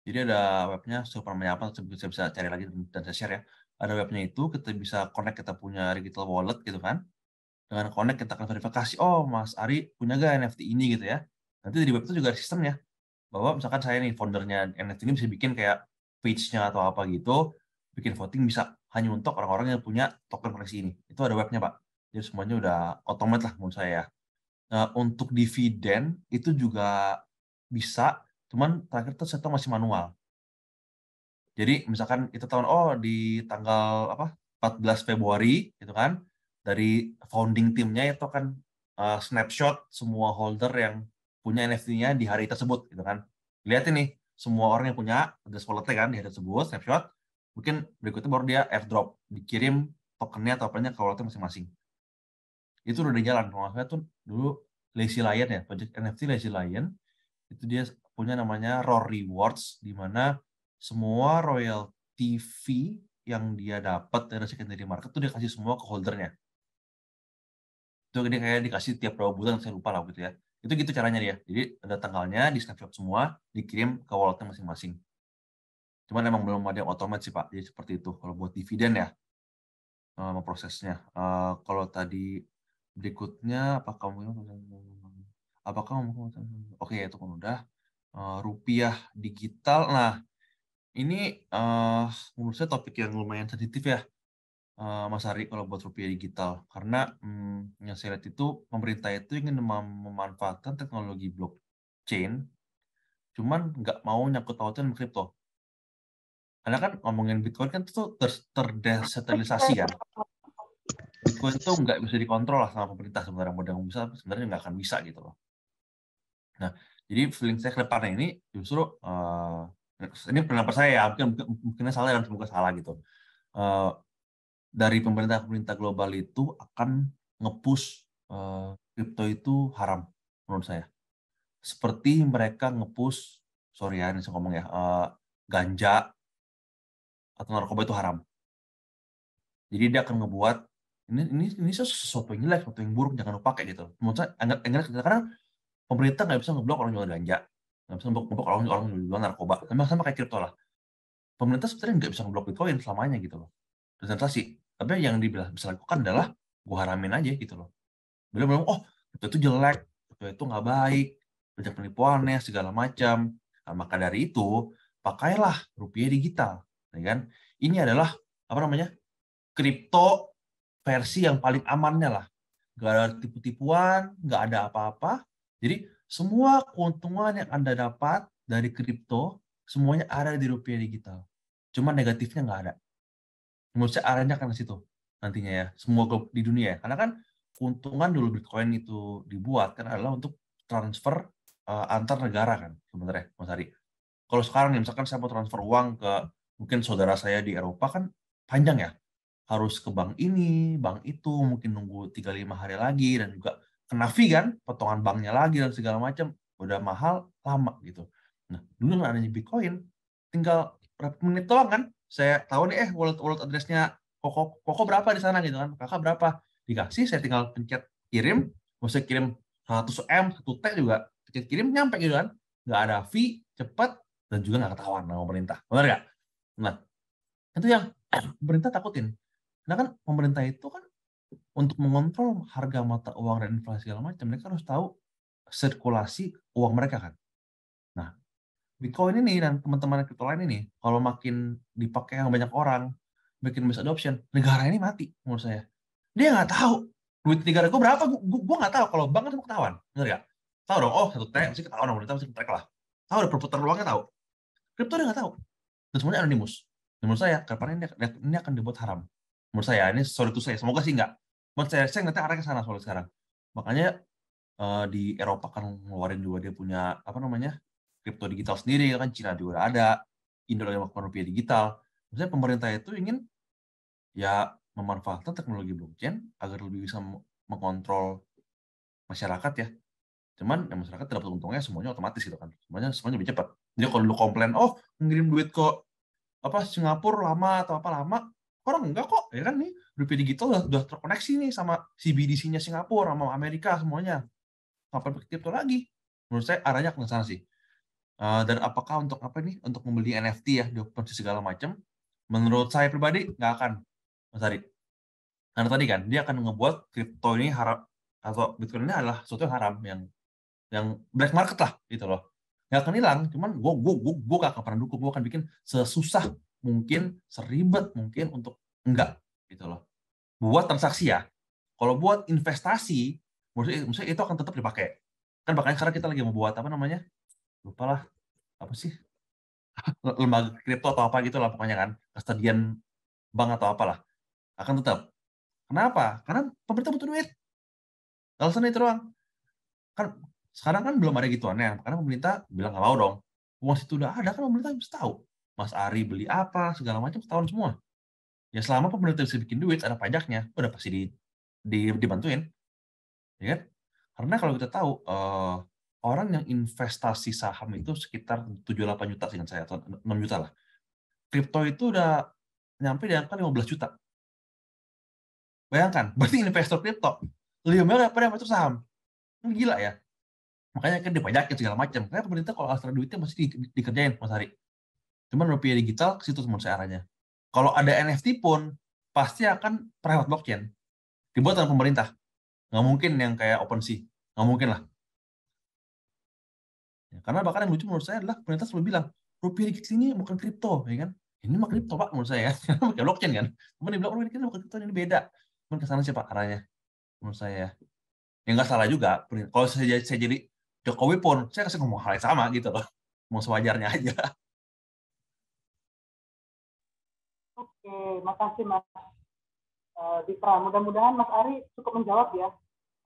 Jadi ada webnya, super namanya apa, saya bisa cari lagi dan saya share ya. Ada webnya itu, kita bisa connect, kita punya digital wallet gitu kan. Dengan connect kita akan verifikasi, oh Mas Ari punya gak NFT ini gitu ya. Nanti di web itu juga ada sistemnya. Bahwa misalkan saya nih foundernya NFT ini bisa bikin kayak page-nya atau apa gitu, bikin voting bisa hanya untuk orang-orang yang punya token koleksi ini. Itu ada webnya Pak. Jadi semuanya udah otomatis lah menurut saya ya. Nah, untuk dividen itu juga bisa, cuman terakhir tuh saya tahu masih manual. Jadi misalkan kita tahu di tanggal 14 Februari gitu kan, dari founding timnya itu kan snapshot semua holder yang punya NFT-nya di hari tersebut gitu kan. Lihat ini semua orang yang punya address wallet-nya kan di hari tersebut snapshot, mungkin berikutnya baru dia airdrop, dikirim tokennya atau apanya ke wallet masing-masing. Itu udah di jalan. Kalau nggak salah tuh dulu Lazy Lion ya, project NFT Lazy Lion, itu dia punya namanya Roar Rewards, di mana semua royalty fee yang dia dapat dari secondary market itu dia kasih semua ke holdernya. Itu dia kayak dikasih tiap berapa bulan, saya lupa lah gitu ya. Itu gitu caranya dia. Jadi ada tanggalnya, di snapshot semua, dikirim ke walletnya masing-masing. Cuman emang belum ada yang otomatis sih Pak, jadi seperti itu. Kalau buat dividen ya, prosesnya. Kalau tadi berikutnya, apakah oke itu kan udah. Rupiah digital. Nah, ini menurut saya topik yang lumayan sensitif ya, Mas Ari, kalau buat rupiah digital. Karena yang saya lihat itu pemerintah itu ingin memanfaatkan teknologi blockchain, cuman nggak mau nyangkut pautin sama kripto. Karena kan ngomongin Bitcoin kan itu terdesentralisasi kan. Bitcoin itu nggak bisa dikontrol lah sama pemerintah sebenarnya. Mudah bisa, sebenarnya nggak akan bisa gitu loh. Nah, jadi feeling saya ke depannya ini justru ini pendapat saya ya, mungkin salah dan semoga salah gitu. Dari pemerintah global itu akan nge-push kripto itu haram menurut saya. Seperti mereka nge-push, sorry ya ini saya ngomong ya, ganja atau narkoba itu haram. Jadi dia akan ngebuat ini sesuatu yang jelek, sesuatu yang buruk, jangan lupa kayak gitu. Menurut saya karena pemerintah nggak bisa ngeblok orang jual ganja, nggak bisa ngeblok orang jual narkoba, sama kayak kripto lah. Pemerintah sebenarnya nggak bisa ngeblok Bitcoin selamanya gitu loh, presentasi. Tapi yang bisa lakukan adalah gua haramin aja gitu loh. Beliau bilang, oh itu jelek, itu nggak baik, banyak penipuannya segala macam. Nah, maka dari itu pakailah rupiah digital, ya kan? Ini adalah kripto versi yang paling amannya lah. Nggak ada tipu-tipuan, nggak ada apa-apa. Jadi semua keuntungan yang Anda dapat dari kripto semuanya ada di rupiah digital. Cuma negatifnya nggak ada. Menurut saya arahnya akan ke situ nantinya ya. Semua di dunia ya. Karena kan keuntungan dulu Bitcoin itu dibuat kan adalah untuk transfer antar negara kan sebenarnya, Mas Ari. Kalau sekarang nih misalkan saya mau transfer uang ke mungkin saudara saya di Eropa kan panjang ya. Harus ke bank ini, bank itu, mungkin nunggu 3-5 hari lagi dan juga kena fee kan, potongan banknya lagi dan segala macam. Udah mahal, lama gitu. Nah, dulu dengan adanya Bitcoin, tinggal berapa menit doang kan, saya tahu nih wallet address-nya Koko berapa di sana gitu kan, kakak berapa, dikasih, saya tinggal pencet kirim, mau saya kirim 100M, 1T juga, pencet kirim nyampe gitu kan, nggak ada fee, cepat, dan juga nggak ketahuan sama pemerintah, benar nggak? Nah, itu yang pemerintah takutin. Karena kan pemerintah itu kan untuk mengontrol harga mata uang dan inflasi segala macam, mereka harus tahu sirkulasi uang mereka kan. Nah, Bitcoin ini dan teman-teman kripto lain ini, kalau makin dipakai yang banyak orang, bikin mass adoption, negara ini mati menurut saya. Dia nggak tahu duit negara gue berapa, gue nggak tahu. Kalau bank kan ketahuan, benar nggak? Tahu dong, oh 1T mesti ketahuan, pemerintah mesti track lah. Tahu udah perputaran uangnya tahu. Kripto dia nggak tahu. Dan semuanya anonimus. Menurut saya, ke depan ini akan dibuat haram. Menurut saya, ini sorry to say, semoga sih nggak. Menurut saya ngerti arahnya ke sana soal sekarang. Makanya di Eropa kan ngeluarin juga dia punya kripto digital sendiri kan, Cina juga ada, Indo lagi melakukan rupiah digital. Maksudnya pemerintah itu ingin ya memanfaatkan teknologi blockchain agar lebih bisa mengontrol masyarakat ya, Cuman ya masyarakat tidak dapat untungnya semuanya otomatis gitu kan. Semuanya lebih cepat. Jadi kalau dulu komplain, oh ngirim duit ke Singapura lama atau apa lama, orang enggak kok, ya kan nih rupiah digital udah terkoneksi nih sama CBDC-nya Singapura sama Amerika semuanya. Kapan pakai kripto lagi? Menurut saya arahnya ke sana sih. Dan apakah untuk apa nih? Untuk membeli NFT ya di OpenSea segala macam? Menurut saya pribadi nggak akan, Mas Ari. Karena tadi kan dia akan ngebuat kripto ini haram atau Bitcoin ini adalah sesuatu yang haram, yang black market lah gitu loh. Nggak akan hilang, cuman gue gak akan pernah dukung. Gue akan bikin sesusah mungkin, seribet mungkin untuk enggak gitu loh. Buat transaksi ya. Kalau buat investasi, maksudnya itu akan tetap dipakai. Kan makanya sekarang kita lagi membuat apa namanya? Lupa lah. Apa sih? Lembaga kripto atau apa gitu lah pokoknya kan. Custodian bank atau apalah. Akan tetap. Kenapa? Karena pemerintah butuh duit. Alasan itu doang. Kan sekarang kan belum ada gituannya, karena pemerintah bilang nggak mau dong. Uang situ udah ada kan pemerintah bisa tahu. Mas Ari beli apa, segala macam ketahuan semua. Ya selama pemerintah bisa bikin duit, ada pajaknya, udah pasti dibantuin. Ya kan? Karena kalau kita tahu, orang yang investasi saham itu sekitar 7-8 juta seingat saya, atau 6 juta lah. Kripto itu udah nyampe di angka 15 juta. Bayangkan, berarti investor kripto lebih banyak daripada investor saham. Gila ya. Makanya kan dipajakin segala macam. Karena pemerintah kalau asal duitnya masih dikerjain, Mas Hari. Cuman rupiah digital ke situ menurut saya arahnya. Kalau ada NFT pun pasti akan private blockchain. Dibuat oleh pemerintah. Nggak mungkin yang kayak OpenSea. Nggak mungkin lah. Ya, karena bahkan yang lucu menurut saya adalah pemerintah selalu bilang, rupiah digital ini bukan kripto, ya kan? Ini mah kripto Pak menurut saya. Karena pakai blockchain kan. Cuman dibilang rupiah digital bukan kripto, ini beda. Cuman kesana sih Pak arahnya menurut saya. Ya nggak salah juga. Kalau saya jadi Jokowi pun, saya kasih ngomong hal yang sama gitu loh. Mau sewajarnya aja.
Oke, makasih Mas Ditra. Mudah-mudahan Mas Ari cukup menjawab ya.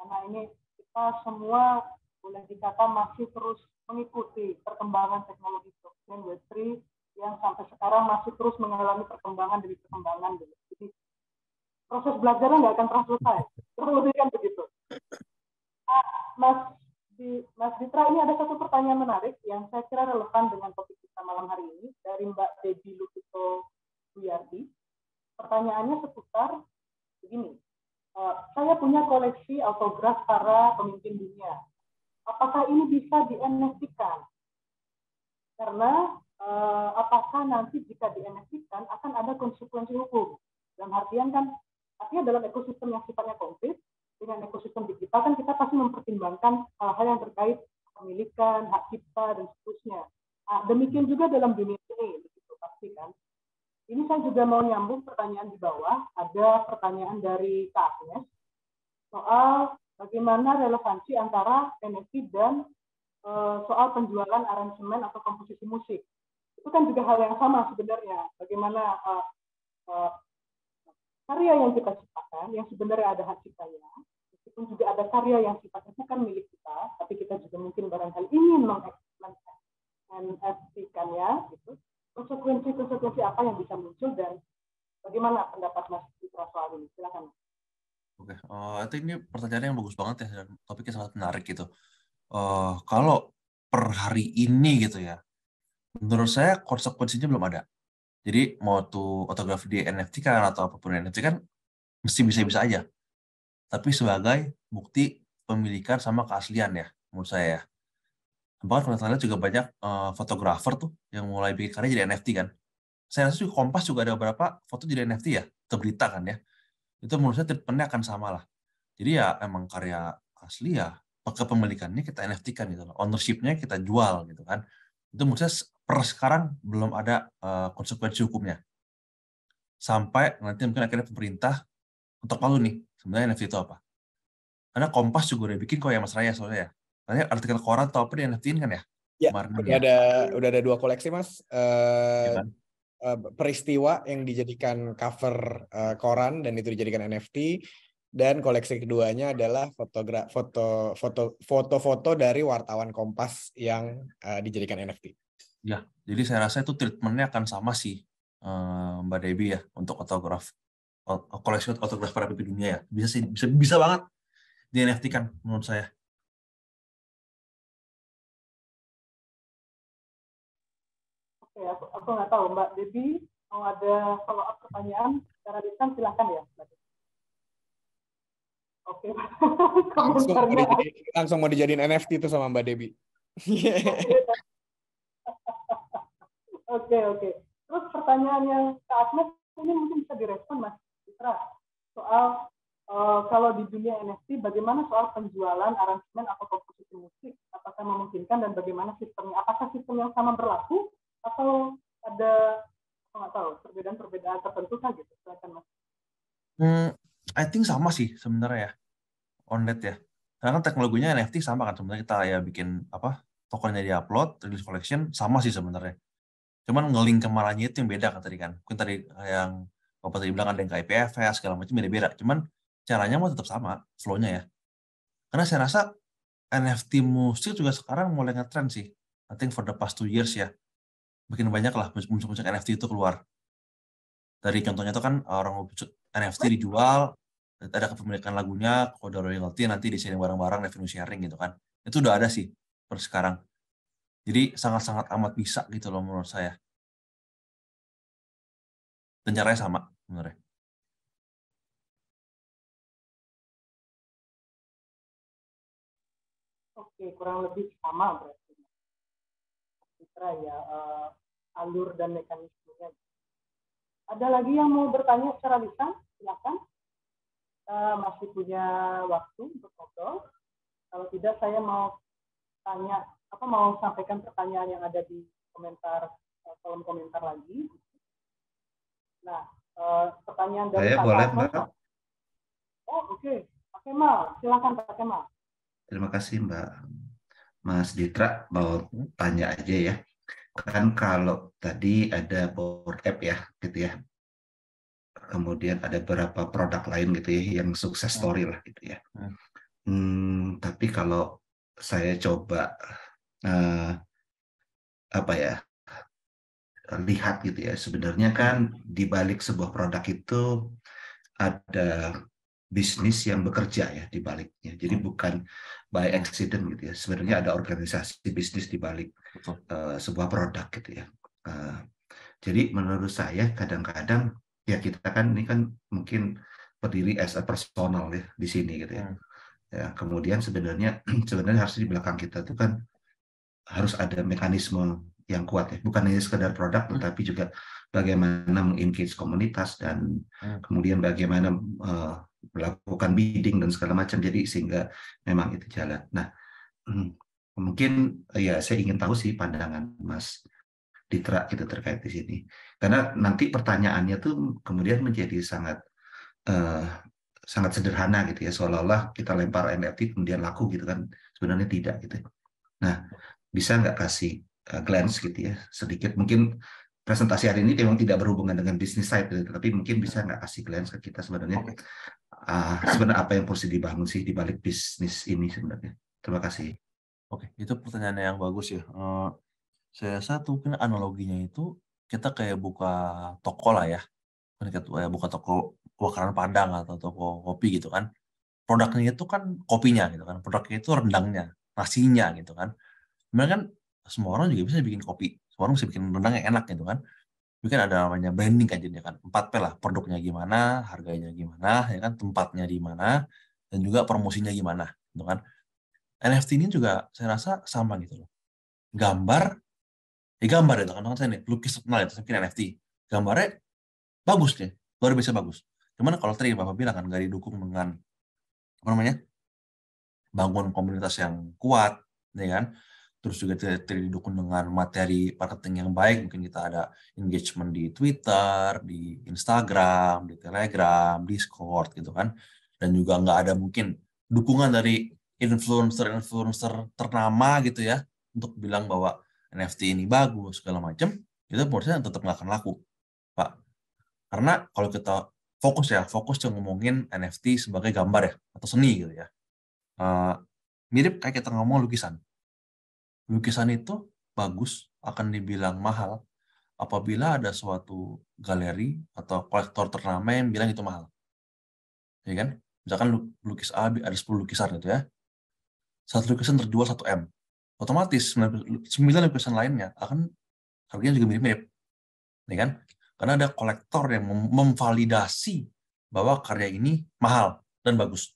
Karena ini kita semua boleh dikata masih terus mengikuti perkembangan teknologi blockchain Web3 yang sampai sekarang masih terus mengalami perkembangan demi perkembangan. Jadi proses belajarnya nggak akan pernah selesai. Terus kan begitu. Mas Ditra, ini ada satu pertanyaan menarik yang saya kira relevan dengan topik kita malam hari ini dari Mbak Debbie Lupito Wiyardi. Pertanyaannya seputar begini. Saya punya koleksi autograf para pemimpin dunia. Apakah ini bisa di-NFT-kan? Karena apakah nanti jika di-NFT-kan akan ada konsekuensi hukum? Dalam artian kan, artinya dalam ekosistem yang sifatnya konkret, dengan ekosistem digital kan kita pasti mempertimbangkan hal-hal yang terkait kepemilikan, hak cipta, dan seterusnya. Demikian juga dalam dunia ini, begitu pasti kan. Ini saya juga mau nyambung pertanyaan di bawah. Ada pertanyaan dari Kak Agnes soal bagaimana relevansi antara NFT dan soal penjualan aransemen atau komposisi musik. Itu kan juga hal yang sama sebenarnya. Bagaimana karya yang kita ciptakan, yang sebenarnya ada hak ciptanya, meskipun juga ada karya yang sifatnya bukan milik kita, tapi kita juga mungkin barangkali ingin meng-NFT-kannya, gitu. Konsekuensi apa yang bisa muncul dan bagaimana pendapat Mas Ditra soal ini? Silakan.
Oke, itu ini pertanyaan yang bagus banget ya, dan topiknya sangat menarik gitu. Kalau per hari ini gitu ya, menurut saya konsekuensinya belum ada. Jadi mau tuh autograf di NFT kan atau apapun NFT kan mesti bisa-bisa aja. Tapi sebagai bukti pemilikan sama keaslian ya, menurut saya ya. Bahkan kalau saya lihat juga banyak fotografer tuh yang mulai bikin karya jadi NFT kan. Saya rasa juga Kompas juga ada beberapa foto jadi NFT ya, atau berita kan ya. Itu menurut saya treatment-nya akan sama lah. Jadi ya emang karya asli ya, kepemilikannya kita NFT-kan gitu loh. Ownership-nya kita jual gitu kan. Itu menurut saya per sekarang belum ada konsekuensi hukumnya. Sampai nanti mungkin akhirnya pemerintah untuk malu nih, sebenarnya NFT itu apa. Karena Kompas juga udah bikin kok ya Mas Raya soalnya ya. Soalnya artikel koran atau apa di NFT-in kan ya?
Ya,
Kemarin
udah ada 2 koleksi Mas.
ya kan?
Peristiwa yang dijadikan cover koran dan itu dijadikan NFT, dan koleksi keduanya adalah foto-foto dari wartawan Kompas yang dijadikan NFT.
Ya, jadi saya rasa itu treatment-nya akan sama sih Mbak Debbie ya untuk autograf, koleksi autograf para pemimpin dunia ya. Bisa sih, bisa banget di NFT kan menurut saya.
Aku nggak tahu, Mbak Debbie mau ada follow up pertanyaan secara distance, silakan ya, Mbak Debbie. Oke, komentarnya.
Langsung mau dijadiin NFT itu sama Mbak Debbie.
Oke. Terus pertanyaan yang ke Agnes ini mungkin bisa direspon Mas Citra soal kalau di dunia NFT bagaimana soal penjualan aransemen atau komposisi musik, apakah memungkinkan dan bagaimana sistemnya? Apakah sistem yang sama berlaku atau ada nggak tahu perbedaan tertentu saja gitu? Silakan Mas.
I think sama sih sebenarnya ya, on-net ya. Karena kan teknologinya NFT sama kan sebenarnya, kita ya bikin tokennya di-upload, release collection sama sih sebenarnya. Cuman nge-link ke malahnya itu yang beda kan tadi kan. Mungkin tadi yang Bapak tadi bilang ada yang ke IPFS segala macam beda-beda. Cuman caranya mau tetap sama flow-nya ya. Karena saya rasa NFT musik juga sekarang mulai nge-trend sih. I think for the past 2 years ya. Makin banyak lah musik-musik NFT itu keluar. Dari contohnya itu kan orang NFT dijual, ada kepemilikan lagunya, kode royalty, nanti di sharing bareng-bareng, revenue sharing gitu kan. Itu udah ada sih per sekarang. Jadi sangat-sangat amat bisa gitu loh menurut saya. Dan caranya sama sebenarnya.
Oke, kurang lebih sama berarti. Citra ya, alur dan mekanismenya. Ada lagi yang mau bertanya secara lisan? Silakan. Masih punya waktu untuk ngobrol. Kalau tidak, saya mau sampaikan pertanyaan yang ada di kolom komentar lagi. Nah, pertanyaan dari
Saya boleh, Mbak.
Oh, oke. Pak Kemal, silakan Pak Kemal.
Terima kasih, Mbak. Mas Ditra, mau tanya aja ya. Kan kalau tadi ada Bored App ya, gitu ya. Kemudian ada beberapa produk lain gitu ya, yang sukses story lah gitu ya. Tapi kalau saya coba lihat gitu ya, sebenarnya kan di balik sebuah produk itu ada bisnis yang bekerja ya di baliknya. Jadi bukan by accident gitu ya. Sebenarnya ada organisasi bisnis di balik sebuah produk gitu ya. Jadi menurut saya kadang-kadang ya kita kan ini kan mungkin berdiri as a personal ya di sini gitu ya. Ya, kemudian sebenarnya harus di belakang kita itu kan harus ada mekanisme yang kuat ya, bukan hanya sekedar produk tetapi juga bagaimana mengengage komunitas dan kemudian bagaimana melakukan bidding dan segala macam, jadi sehingga memang itu jalan. Nah, mungkin ya saya ingin tahu sih pandangan Mas Ditra gitu terkait di sini, karena nanti pertanyaannya tuh kemudian menjadi sangat sederhana gitu ya, seolah-olah kita lempar NFT kemudian laku gitu kan, sebenarnya tidak gitu. Nah, bisa nggak kasih glance gitu ya sedikit, mungkin presentasi hari ini memang tidak berhubungan dengan bisnis side gitu, tapi mungkin bisa nggak kasih glance ke kita sebenarnya sebenarnya apa yang harus dibangun sih di balik bisnis ini sebenarnya. Terima kasih.
Oke, itu pertanyaan yang bagus ya. Saya rasa tuh mungkin analoginya itu kita kayak buka toko lah ya. Buka toko makanan Padang atau toko kopi gitu kan. Produknya itu kan kopinya gitu kan. Produknya itu rendangnya, nasinya gitu kan. Sebenarnya kan semua orang juga bisa bikin kopi. Semua orang bisa bikin rendang yang enak gitu kan. Mungkin ada namanya branding kan jadinya kan. 4P lah, produknya gimana, harganya gimana, ya kan, tempatnya di mana, dan juga promosinya gimana gitu kan. NFT ini juga saya rasa sama gitu loh. Gambar itu kan saya nih lukis terkenal itu, saya bikin NFT. Gambarnya bagus nih, luar biasa bagus. Cuman kalau tadi Bapak bilang kan nggak didukung dengan bangun komunitas yang kuat, ya kan? Terus juga tidak didukung dengan materi marketing yang baik. Mungkin kita ada engagement di Twitter, di Instagram, di Telegram, Discord gitu kan. Dan juga nggak ada mungkin dukungan dari influencer ternama gitu ya untuk bilang bahwa NFT ini bagus segala macam. Itu menurut saya tetap nggak akan laku, Pak. Karena kalau kita fokus ngomongin NFT sebagai gambar ya atau seni gitu ya. Mirip kayak kita ngomong lukisan. Lukisan itu bagus, akan dibilang mahal apabila ada suatu galeri atau kolektor ternama yang bilang itu mahal. Ya kan? Misalkan lukis A ada 10 lukisan gitu ya. Satu lukisan terjual 1 M. Otomatis 9 lukisan lainnya akan harganya juga mirip-mirip. ya kan? Karena ada kolektor yang memvalidasi bahwa karya ini mahal dan bagus.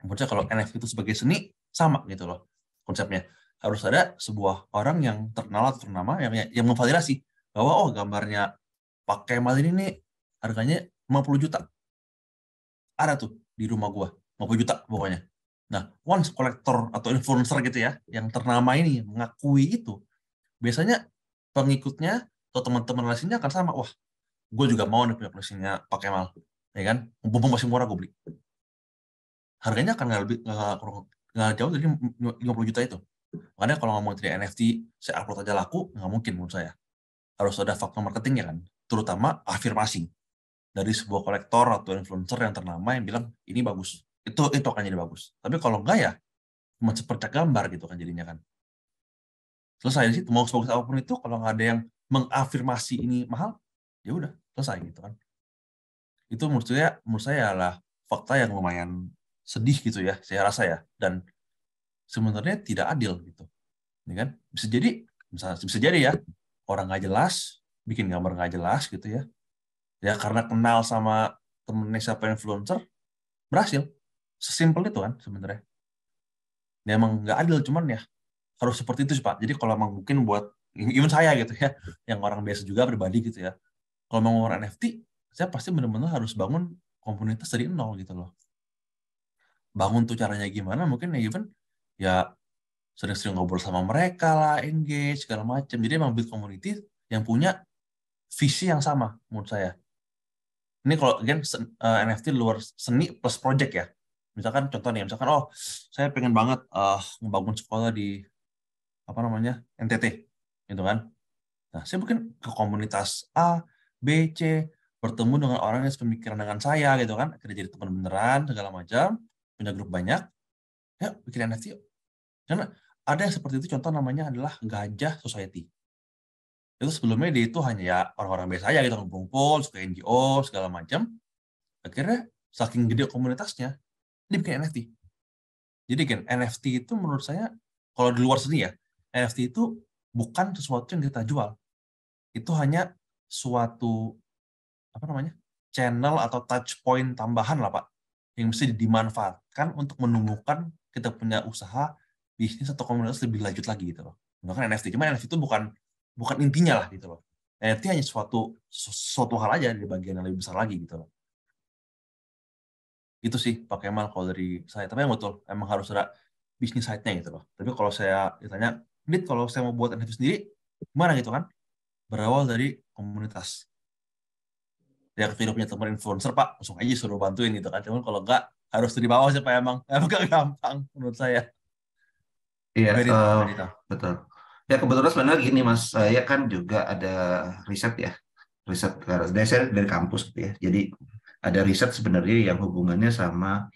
Menurut saya kalau NFT itu sebagai seni sama gitu loh konsepnya. Harus ada sebuah orang yang terkenal atau ternama yang memvalidasi bahwa oh gambarnya Pak Kemal ini nih harganya 50 juta. Ada tuh di rumah gua, 50 juta pokoknya. Nah, once kolektor atau influencer gitu ya, yang ternama ini mengakui itu, biasanya pengikutnya atau teman-teman lainnya akan sama, wah, gue juga mau nih punya koleksinya Pak Kemal, ya kan? Mumpung masih murah gue beli. Harganya akan nggak jauh dari 50 juta itu. Makanya kalau ngomong dari NFT, saya upload aja laku, nggak mungkin menurut saya. Harus ada faktor marketingnya kan, terutama afirmasi dari sebuah kolektor atau influencer yang ternama yang bilang ini bagus. Itu akan jadi bagus. Tapi kalau enggak ya, cuma sepercak gambar gitu kan jadinya kan. Selesai di situ. Mau sebagus apapun itu, kalau nggak ada yang mengafirmasi ini mahal, ya udah selesai gitu kan. Itu menurut saya adalah fakta yang lumayan sedih gitu ya, saya rasa ya. Dan sebenarnya tidak adil gitu, ya kan? Bisa jadi ya orang nggak jelas, bikin gambar nggak jelas gitu ya. Ya karena kenal sama temennya siapa influencer, berhasil. Sesimpel itu kan sebenarnya. Ya emang nggak adil, cuman ya harus seperti itu sih Pak. Jadi kalau emang mungkin buat even saya gitu ya, yang orang biasa juga pribadi gitu ya, kalau mau ngomong NFT, saya pasti benar-benar harus bangun komunitas dari nol gitu loh. Bangun tuh caranya gimana, mungkin ya even ya sering-sering ngobrol sama mereka lah, engage, segala macam. Jadi emang build community yang punya visi yang sama menurut saya. Ini kalau again NFT luar seni plus project ya. Misalkan contohnya, misalkan oh saya pengen banget membangun sekolah di apa namanya NTT, gitu kan. Nah saya mungkin ke komunitas A, B, C, bertemu dengan orang yang sepemikiran dengan saya gitu kan, akhirnya jadi teman beneran segala macam, punya grup banyak, ya bikin NFT yuk. Karena ada yang seperti itu, contoh namanya adalah Gajah Society. Itu sebelumnya dia itu hanya ya orang-orang biasa aja gitu, ngumpul, suka NGO segala macam. Akhirnya saking gede komunitasnya, dia bikin NFT. Jadi kan NFT itu menurut saya kalau di luar sini ya, NFT itu bukan sesuatu yang kita jual. Itu hanya suatu apa namanya? Channel atau touch point tambahan lah Pak, yang mesti dimanfaatkan untuk menumbuhkan kita punya usaha, bisnis atau komunitas lebih lanjut lagi gitu loh. Menggunakan NFT. Cuma NFT itu bukan intinya lah gitu loh. NFT hanya suatu hal aja di bagian yang lebih besar lagi gitu loh. Itu sih Pak Kemal kalau dari saya. Tapi yang betul, emang harus ada bisnis side-nya gitu loh. Tapi kalau saya ditanya, Dit, kalau saya mau buat NFT sendiri, gimana gitu kan? Berawal dari komunitas. Ya tidak punya teman influencer Pak, langsung aja suruh bantuin gitu kan. Cuman kalau enggak, harus dari bawah sih Pak emang. Emang gak gampang menurut saya.
Iya,
Medita.
betul. Ya kebetulan sebenarnya gini Mas, saya kan juga ada riset ya, saya dari kampus gitu ya. Jadi ada riset sebenarnya yang hubungannya sama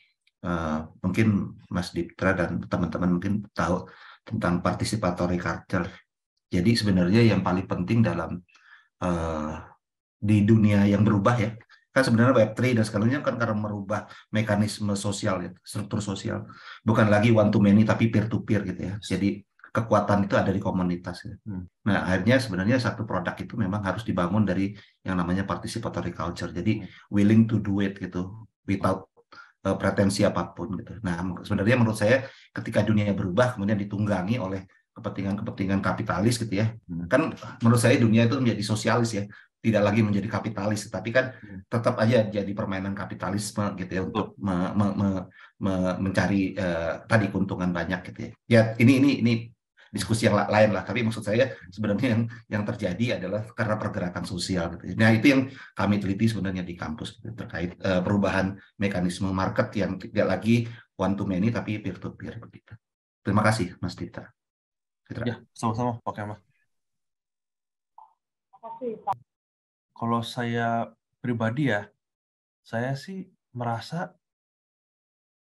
mungkin Mas Diptra dan teman-teman mungkin tahu tentang participatory culture. Jadi sebenarnya yang paling penting dalam di dunia yang berubah ya, kan sebenarnya Web3 dan segalanya kan karena merubah mekanisme sosial ya, struktur sosial, bukan lagi one to many tapi peer to peer gitu ya. Jadi kekuatan itu ada di komunitas ya. Nah akhirnya sebenarnya satu produk itu memang harus dibangun dari yang namanya participatory culture. Jadi willing to do it gitu without pretensi apapun gitu. Nah sebenarnya menurut saya ketika dunia berubah kemudian ditunggangi oleh kepentingan kapitalis gitu ya, kan menurut saya dunia itu menjadi sosialis ya, tidak lagi menjadi kapitalis, tapi kan tetap aja jadi permainan kapitalisme gitu ya, untuk mencari tadi keuntungan banyak gitu ya. Ya ini diskusi yang lain lah, tapi maksud saya sebenarnya yang terjadi adalah karena pergerakan sosial gitu ya. Nah itu yang kami teliti sebenarnya di kampus gitu, terkait perubahan mekanisme market yang tidak lagi one to many tapi peer to peer begitu. Terima kasih Mas Dita.
Ya, sama-sama Pak Kemal. Kalau saya pribadi ya, saya sih merasa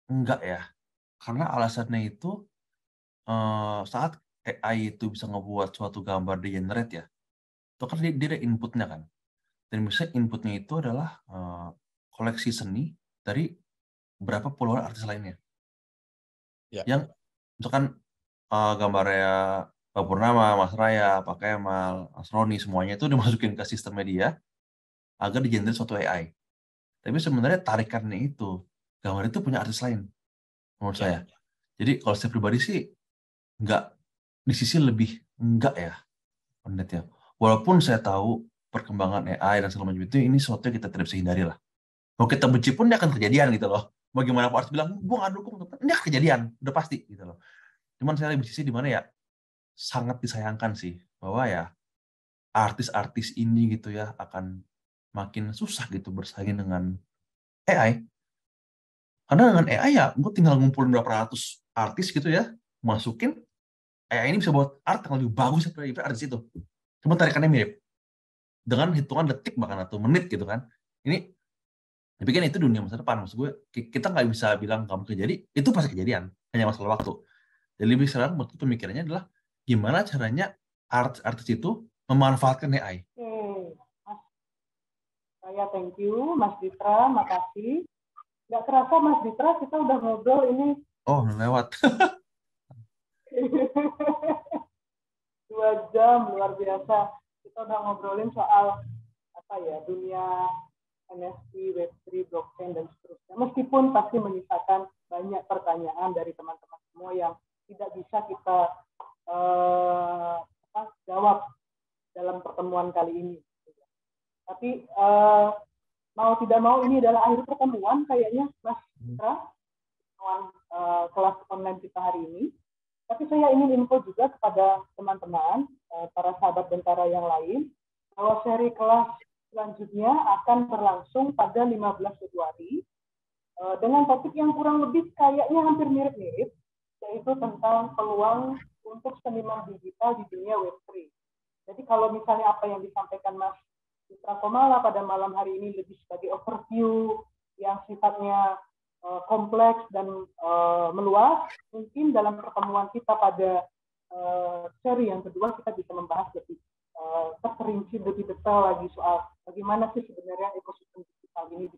enggak ya. Karena alasannya itu saat AI itu bisa ngebuat suatu gambar di generate ya, itu kan dia ada inputnya kan. Dan misalnya inputnya itu adalah koleksi seni dari beberapa puluhan artis lainnya.
Ya.
Yang misalkan gambarnya Pak Purnama, Mas Raya, Pak Kemal, Mas Roni, semuanya itu dimasukin ke sistemnya dia agar digenerate suatu AI. Tapi sebenarnya tarikannya itu, gambar itu punya artis lain, menurut saya. Jadi kalau saya pribadi sih, nggak, di sisi lebih enggak ya, ya. Walaupun saya tahu perkembangan AI dan segala macam itu, ini sesuatu yang kita tidak bisa hindari lah. Mau kita benci pun dia akan kejadian gitu loh. Bagaimana Pak harus bilang, gue nggak dukung, ini akan kejadian, udah pasti gitu loh. Cuman saya lebih sisi di mana ya, sangat disayangkan sih, bahwa ya artis-artis ini gitu ya akan makin susah gitu bersaing dengan AI. Karena dengan AI ya, gue tinggal ngumpulin berapa ratus artis gitu ya, masukin, AI ini bisa buat art yang lebih bagus daripada artis itu. Cuma tarikannya mirip. Dengan hitungan detik bahkan atau menit gitu kan. Ini, tapi kan itu dunia masa depan. Maksud gue, kita nggak bisa bilang nggak mungkin jadi, itu pasti kejadian. Hanya masalah waktu. Jadi lebih sekarang menurut pemikirannya adalah, gimana caranya artis itu memanfaatkan AI.
Mas, saya thank you, Mas Ditra, makasih. Nggak kerasa Mas Ditra, kita udah ngobrol ini.
Oh, udah lewat.
2 jam, luar biasa. Kita udah ngobrolin soal dunia NFT, Web3, blockchain, dan seterusnya. Meskipun pasti menyisakan banyak pertanyaan dari teman-teman semua yang tidak bisa kita jawab dalam pertemuan kali ini. Tapi mau tidak mau ini adalah akhir pertemuan kayaknya, Mas Citra, pertemuan kelas online kita hari ini. Tapi saya ingin info juga kepada teman-teman, para sahabat Bentara yang lain, bahwa seri kelas selanjutnya akan berlangsung pada 15 Februari dengan topik yang kurang lebih kayaknya hampir mirip-mirip, yaitu tentang peluang untuk seniman digital di dunia Web3. Jadi kalau misalnya apa yang disampaikan Mas Citra Komala pada malam hari ini lebih sebagai overview yang sifatnya kompleks dan meluas, mungkin dalam pertemuan kita pada seri yang kedua kita bisa membahas lebih terperinci, lebih detail lagi soal bagaimana sih sebenarnya ekosistem digital ini.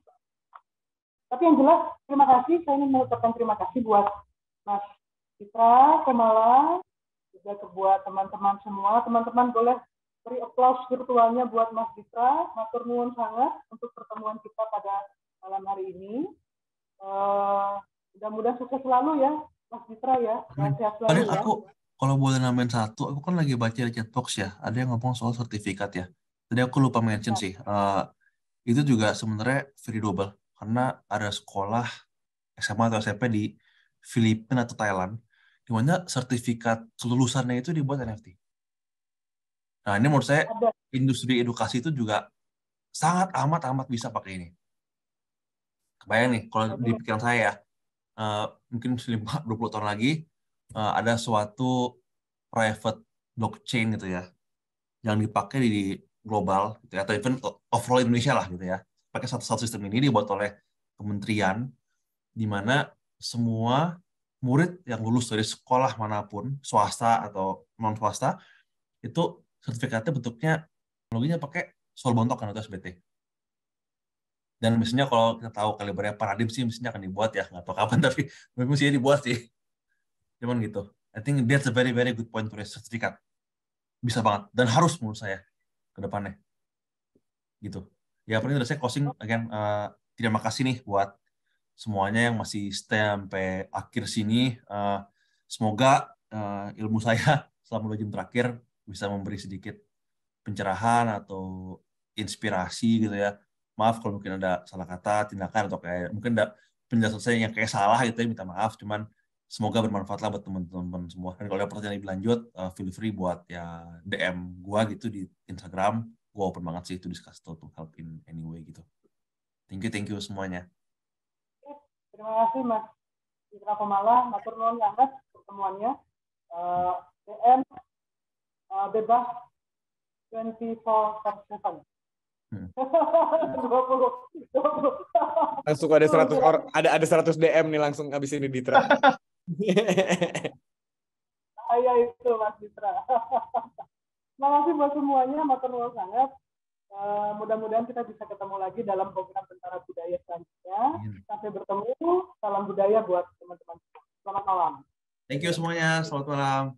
Tapi yang jelas, terima kasih. Saya ingin mengucapkan terima kasih buat Mas Citra Komala, juga buat teman-teman semua. Teman-teman boleh beri aplaus virtualnya buat Mas Citra. Matur nuwun sangat untuk pertemuan kita pada malam hari ini. Mudah-mudahan sukses selalu ya, Mas Citra ya. Sehat selalu ya.
Aku kalau boleh nambahin satu, aku kan lagi baca di chatbox ya, ada yang ngomong soal sertifikat ya. Tadi aku lupa mention sih, itu juga sebenarnya very double, karena ada sekolah SMA atau SMP di Filipina atau Thailand, di mana sertifikat kelulusannya itu dibuat NFT. Nah ini menurut saya industri edukasi itu juga sangat amat bisa pakai ini. Kebayang nih, kalau di pikiran saya ya, mungkin 20 tahun lagi, ada suatu private blockchain gitu ya, yang dipakai di global, gitu ya, atau even overall Indonesia lah gitu ya. Pakai satu sistem ini dibuat oleh kementerian, di mana semua murid yang lulus dari sekolah manapun, swasta atau non-swasta, itu sertifikatnya bentuknya, teknologinya pakai Solbon token atau SBT. Dan mestinya kalau kita tahu kalibernya Paradigm sih mestinya akan dibuat ya, nggak tahu kapan tapi mestinya dibuat sih. Cuman gitu. I think that's a very good point to raise sertifikat. Bisa banget dan harus menurut saya ke depannya. Gitu. Ya paling dari saya closing again, terima kasih nih buat semuanya yang masih stay sampai akhir sini. Semoga ilmu saya selama 2 jam terakhir bisa memberi sedikit pencerahan atau inspirasi gitu ya. Maaf kalau mungkin ada salah kata, tindakan, atau kayak mungkin ada penjelasan saya yang kayak salah gitu ya, minta maaf. Cuman semoga bermanfaat lah buat teman-teman semua. Dan kalau ada pertanyaan lebih lanjut, feel free buat ya DM gua gitu di Instagram. Gua open banget sih to discuss to help in any way gitu. Thank you semuanya.
Terima kasih Mas Citra Komala, matur nuwun sangat pertemuannya. DM bebas 24/7. 20.
Langsung ada 100 orang, ada 100 DM nih langsung abis ini Ditra.
Iya itu Mas Ditra. Terima kasih buat semuanya, matur nuwun sangat. Mudah-mudahan kita bisa ketemu lagi dalam program Bentara Budaya selanjutnya. Sampai bertemu, salam budaya buat teman-teman. Selamat malam.
Thank you semuanya, selamat malam.